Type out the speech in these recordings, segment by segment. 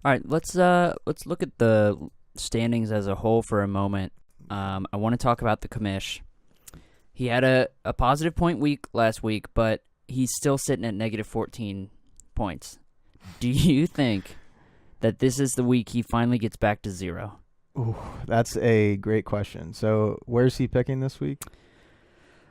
All right, let's look at the standings as a whole for a moment. I want to talk about the commish. He had a positive point week last week, but he's still sitting at negative 14 points. Do you think that this is the week he finally gets back to zero? Ooh, that's a great question. So where's he picking this week?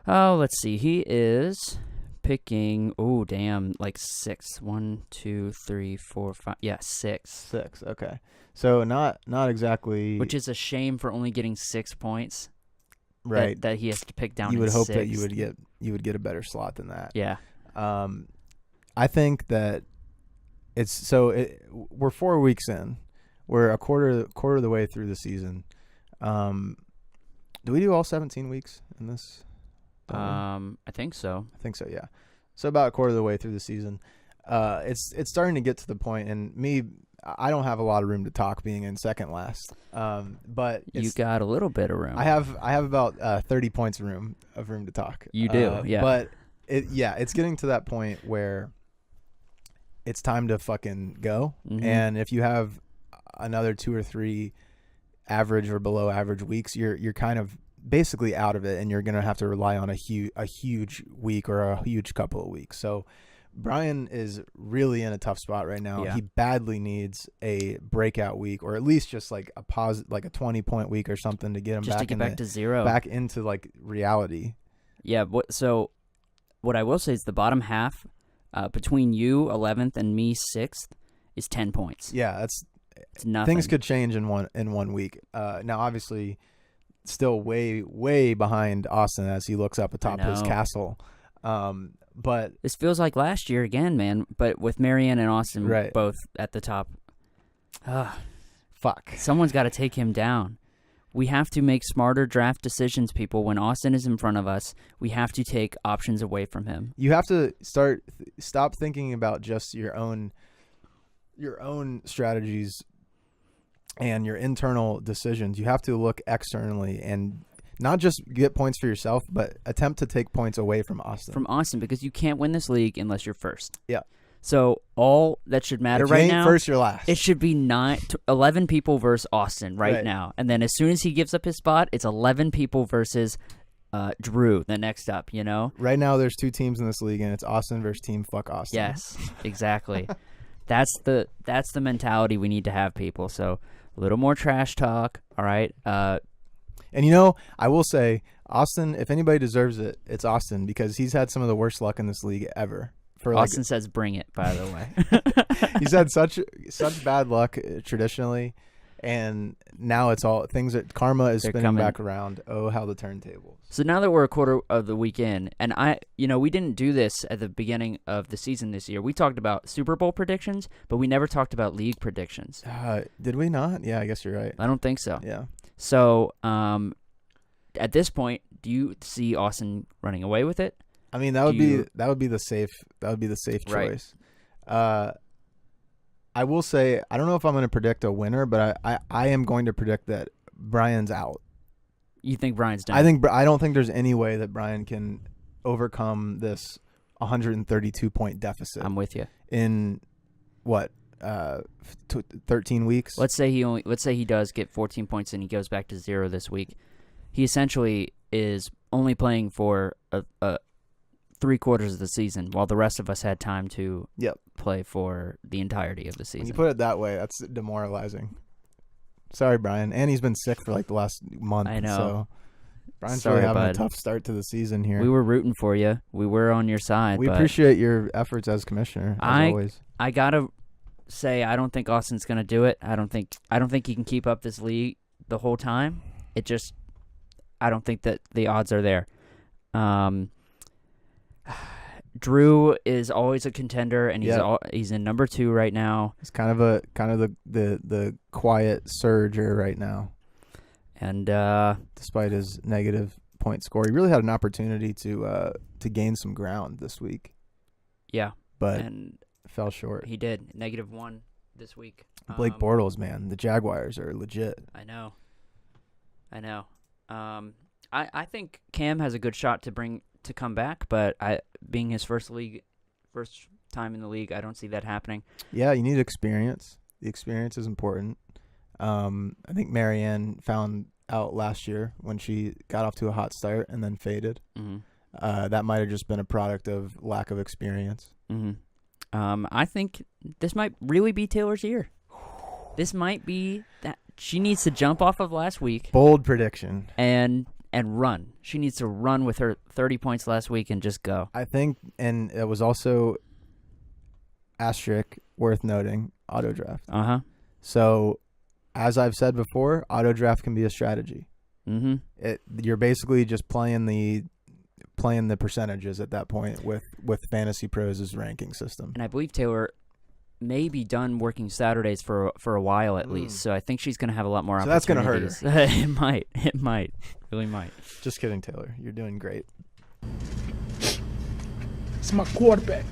Oh, let's see. He is picking, oh, damn, like 6. 1, 2, 3, 4, 5. Yeah, 6. 6. Okay. So not exactly. Which is a shame for only getting 6 points. Right. That he has to pick down. You would hope sixth. that you would get a better slot than that. Yeah. I think that we're 4 weeks in. We're a quarter of the way through the season. Do we do all 17 weeks in this? I think so. I think so, yeah. So about a quarter of the way through the season. It's starting to get to the point, and I don't have a lot of room to talk being in second last. But you got a little bit of room. I have about 30 points of room to talk. You do, yeah. But it's getting to that point where it's time to fucking go. Mm-hmm. And if you have another 2 or 3 average or below average weeks, you're kind of basically out of it, and you're gonna have to rely on a huge week or a huge couple of weeks. So Brian is really in a tough spot right now. Yeah. He badly needs a breakout week, or at least just like a 20-point week or something to get him just back to get back to zero, back into like reality. Yeah. So what I will say is the bottom half between you 11th and me 6th is 10 points. Yeah, it's nothing. Things could change in one week. Now, obviously, still way behind Austin as he looks up atop his castle. But this feels like last year again, man. But with Marianne and Austin both at the top. Fuck. Someone's got to take him down. We have to make smarter draft decisions, people. When Austin is in front of us, we have to take options away from him. You have to stop thinking about just your own strategies and your internal decisions. You have to look externally and not just get points for yourself, but attempt to take points away from Austin. Because you can't win this league unless you're first. Yeah. So all that should matter if you right ain't now. First, you're last. It should be 11 people versus Austin right now, and then as soon as he gives up his spot, it's 11 people versus Drew. The next up, you know. Right now, there's 2 teams in this league, and it's Austin versus Team Fuck Austin. Yes, exactly. That's the mentality we need to have, people. So a little more trash talk. All right. And I will say, Austin, if anybody deserves it, it's Austin, because he's had some of the worst luck in this league ever. Austin says bring it, by the way. He's had such bad luck traditionally, and now it's all things that karma is spinning back around. Oh, how the turntables. So now that we're a quarter of the week in, and we didn't do this at the beginning of the season this year. We talked about Super Bowl predictions, but we never talked about league predictions. Did we not? Yeah, I guess you're right. I don't think so. Yeah. So, at this point, do you see Austin running away with it? I mean, that would be the safe choice. I will say, I don't know if I'm going to predict a winner, but I am going to predict that Brian's out. You think Brian's done? I don't think there's any way that Brian can overcome this 132 point deficit. I'm with you. In what 13 weeks? Let's say he does get 14 points and he goes back to 0 this week. He essentially is only playing for a 3/4 of the season, while the rest of us had time to play for the entirety of the season. When you put it that way, that's demoralizing. Sorry, Brian. And he's been sick for like the last month. I know. So Brian's really having a tough start to the season here. We were rooting for you. We were on your side. We appreciate your efforts as commissioner, as always. I gotta say, I don't think Austin's gonna do it. I don't think he can keep up this league the whole time. I don't think that the odds are there. Drew is always a contender, and he's in number 2 right now. He's kind of the quiet surger right now, and despite his negative point score, he really had an opportunity to gain some ground this week. Yeah, but and fell short. He did -1 this week. Blake Bortles, man, the Jaguars are legit. I know. I think Cam has a good shot to come back, but being his first time in the league, I don't see that happening. Yeah, you need experience. The experience is important. I think Marianne found out last year when she got off to a hot start and then faded. Mm-hmm. That might have just been a product of lack of experience. Mm-hmm. I think this might really be Taylor's year. This might be that she needs to jump off of last week Bold prediction. and run. She needs to run with her 30 points last week and just go. I think, and it was also asterisk worth noting, auto draft. Uh-huh. So, as I've said before, auto draft can be a strategy. Mm-hmm. You're basically just playing the percentages at that point with Fantasy Pros' ranking system. And I believe Taylor may be done working Saturdays for a while at least. So I think she's going to have a lot more So that's gonna hurt her. opportunities. It might. Really might. Just kidding, Taylor. You're doing great. It's my quarterback.